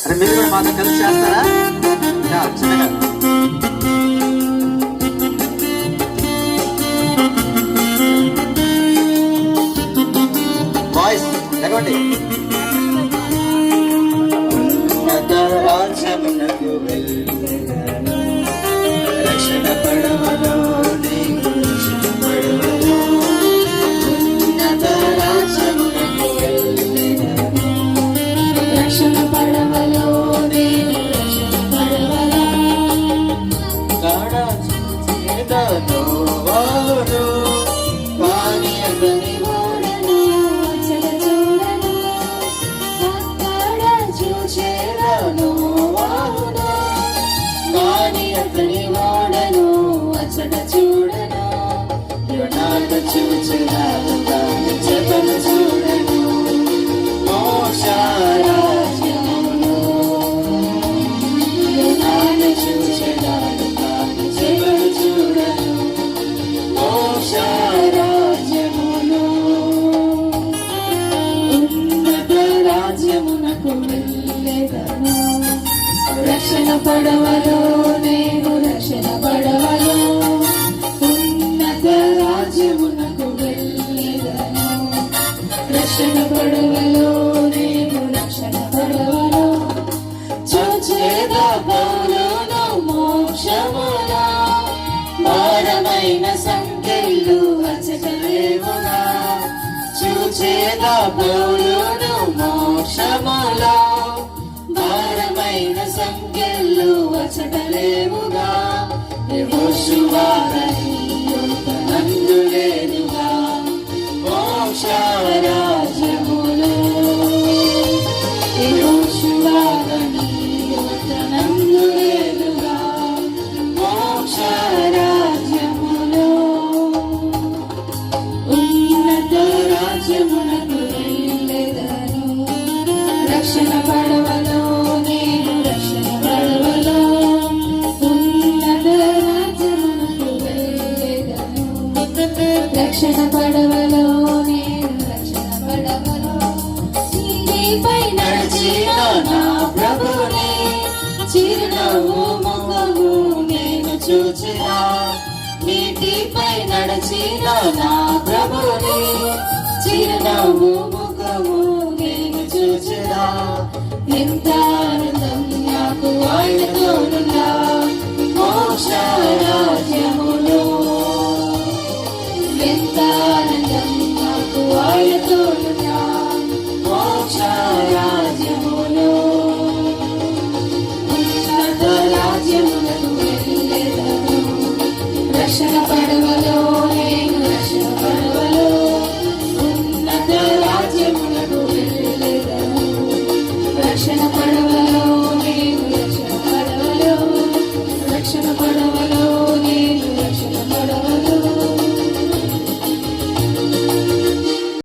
అరే మీరు కూడా మాతో కలిసి చేస్తారా? చిన్నగా వాయిస్ లేకండి. రాజ్యమునకు వెళ్ళెదను, రక్షణ పడవలో నీకు రక్షణ పడవలో. ఉన్నత రాజ్యమునకు వెళ్ళెదను, రక్షణ పడవలో నేను రక్షణ పడవలో. కాడ చూచేదను వాడు కానీ అతని ఓడను అచ్చట చూడను. అక్కడ చూచేదను వాడు కానీ అతని ఓడను అచ్చట చూడను. యునాట చూచెదాను కానీ చెతను చూడను. మోక్షరాజ్యములో యునాట చూచెదాను కానీ చెతను చూడను. మోక్షరాజ్యములో ఉన్నత రాజ్యమునకు వెళ్ళెదను, రక్షణ పడవలో నేను రక్షణ పడవలో. ఉన్నత రాజ్యమునకు వెళ్ళెదను, రక్షణ పడవలో నేను రక్షణ పడవలో. చూచేదా పౌలును మోక్షములో, భారమైన సంఖ్యలు అచటలేవుగా. చూచేదా పౌలును మోక్షములో, భారమైన సంఖ్యలు అచటలేవుగా. యెహోషువాని యుద్ధ నందు లేదుగా. మోక్షరాజ్యములో యెహోషువాని యుద్ధ నందు లేదుగా. మోక్షరాజ్యములో ఉన్నత రాజ్యమునకు వెళ్ళెదను, రక్షణ పడవలో నేను రక్షణ పడవలో. ఉన్నత రాజ్యమునకు వెళ్ళెదను, రక్షణ పడవలో నేను రక్షణ పడవలో. నీపై నడిచిన నా ప్రభుని చిరునవ్వు ముఖము నేను చూచినా. నీటిపై నడిచిన నా ప్రభుని చిరునవ్వు ముఖము నేను చూచినా. ఎంత ఆనందం నాకు ఆయనతోనున్నా. మోక్షరాజ్యములో ఎంత